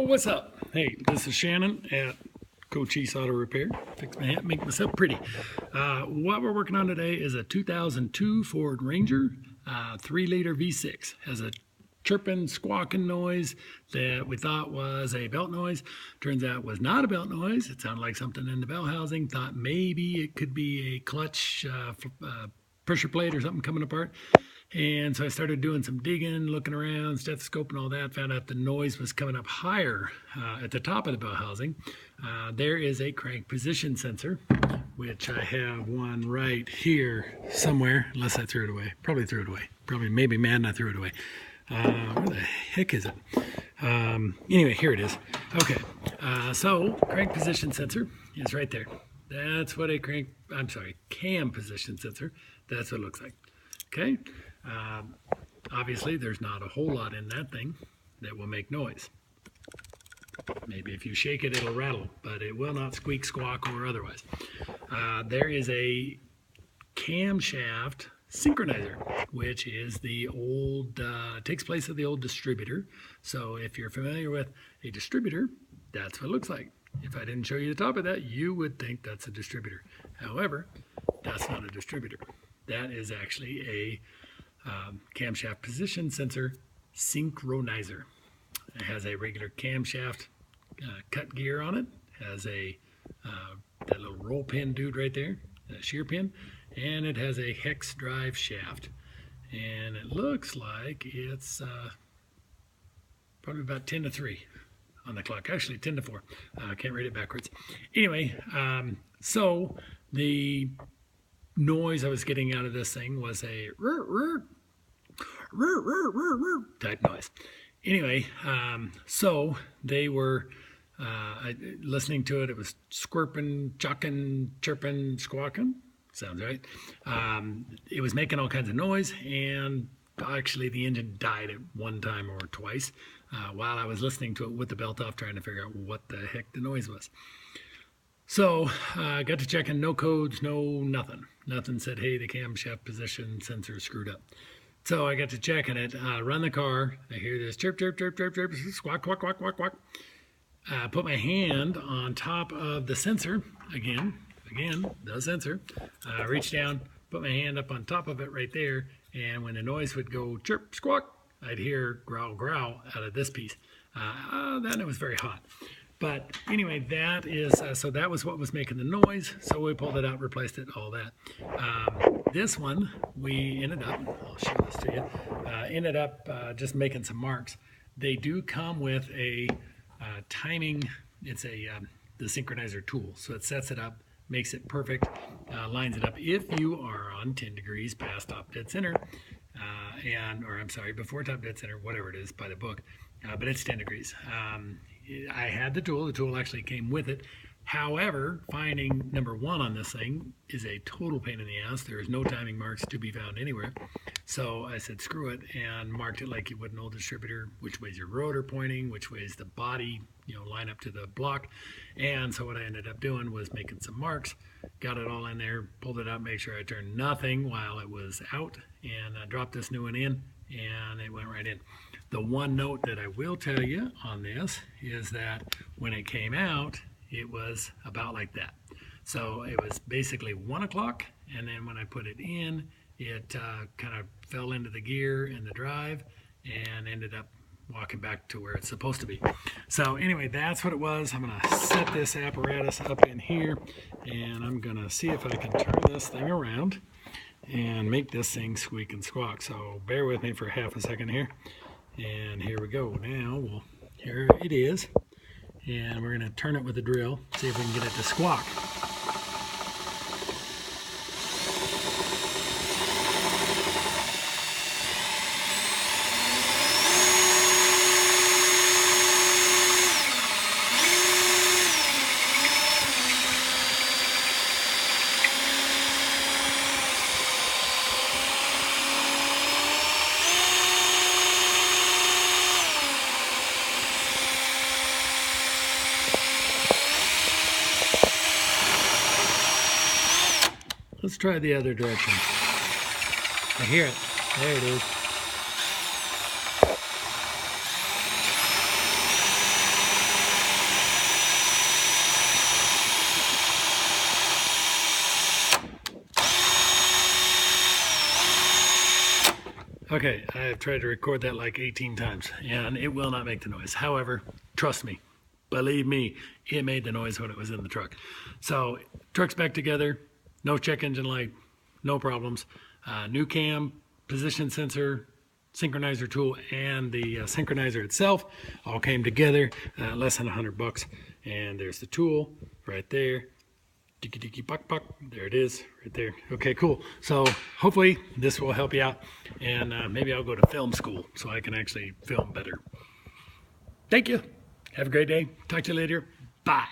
What's up? Hey, this is Shannon at Cochise Auto Repair. Fix my hat, make myself pretty. What we're working on today is a 2002 Ford Ranger 3-liter V6. Has a chirping, squawking noise that we thought was a belt noise. Turns out it was not a belt noise. It sounded like something in the bell housing. Thought maybe it could be a clutch pressure plate or something coming apart. And so I started doing some digging, looking around, stethoscope and all that. Found out the noise was coming up higher at the top of the bell housing. There is a crank position sensor, which I have one right here somewhere, unless I threw it away. Probably threw it away. Probably, maybe mad and I threw it away. Where the heck is it? Anyway, here it is. Okay, so crank position sensor is right there. That's what a cam position sensor, that's what it looks like. Okay, obviously there's not a whole lot in that thing that will make noise. Maybe if you shake it, it'll rattle, but it will not squeak, squawk, or otherwise. There is a camshaft synchronizer, which is the old, takes place of the old distributor. So if you're familiar with a distributor, that's what it looks like. If I didn't show you the top of that, you would think that's a distributor. However, that's not a distributor. That is actually a camshaft position sensor synchronizer. It has a regular camshaft cut gear on it. Has a that little roll pin dude right there, that shear pin, and it has a hex drive shaft. And it looks like it's probably about 10 to 3 on the clock. Actually 10 to 4. I can't read it backwards. Anyway, so the noise I was getting out of this thing was a type noise. Anyway, so they were listening to it. It was squirping, chucking, chirping, squawking. Sounds right. It was making all kinds of noise, and actually the engine died at one time or twice while I was listening to it with the belt off, trying to figure out what the heck the noise was. So I got to checking, no codes, no nothing. Nothing said, hey, the camshaft position sensor is screwed up. So I got to checking it, run the car. I hear this chirp, chirp, chirp, chirp, chirp, squawk, quack, quack, quack, quack. Put my hand on top of the sensor, again, the sensor. Reach down, put my hand up on top of it right there, and when the noise would go chirp, squawk, I'd hear growl, growl out of this piece. Then it was very hot. But anyway, that is, so that was what was making the noise. So we pulled it out, replaced it, all that. This one, we ended up, I'll show this to you, ended up just making some marks. They do come with a timing, it's a the synchronizer tool. So it sets it up, makes it perfect, lines it up. If you are on 10 degrees past top dead center, before top dead center, whatever it is by the book, but it's 10 degrees. I had the tool actually came with it. However, finding number one on this thing is a total pain in the ass. There is no timing marks to be found anywhere. So I said, screw it, and marked it like you would an old distributor, which way's your rotor pointing, which way's the body, line up to the block. And so what I ended up doing was making some marks, got it all in there, pulled it out, make sure I turned nothing while it was out, and I dropped this new one in, and it went right in. The one note that I will tell you on this is that when it came out, it was about like that. So it was basically 1 o'clock, and then when I put it in, it kind of fell into the gear and the drive and ended up walking back to where it's supposed to be. So anyway, that's what it was. I'm going to set this apparatus up in here, and I'm going to see if I can turn this thing around and make this thing squeak and squawk. So bear with me for half a second here. And here we go. Now, well, here it is. And we're going to turn it with a drill, see if we can get it to squawk. Let's try the other direction. I hear it. There it is. Okay, I have tried to record that like 18 times and it will not make the noise. However, trust me, believe me, it made the noise when it was in the truck. So truck's back together, no check engine light, no problems. New cam, position sensor, synchronizer tool, and the synchronizer itself all came together, less than $100. And there's the tool right there. Dicky dicky buck buck. There it is, right there. Okay, cool. So hopefully this will help you out, and maybe I'll go to film school so I can actually film better. Thank you. Have a great day. Talk to you later. Bye.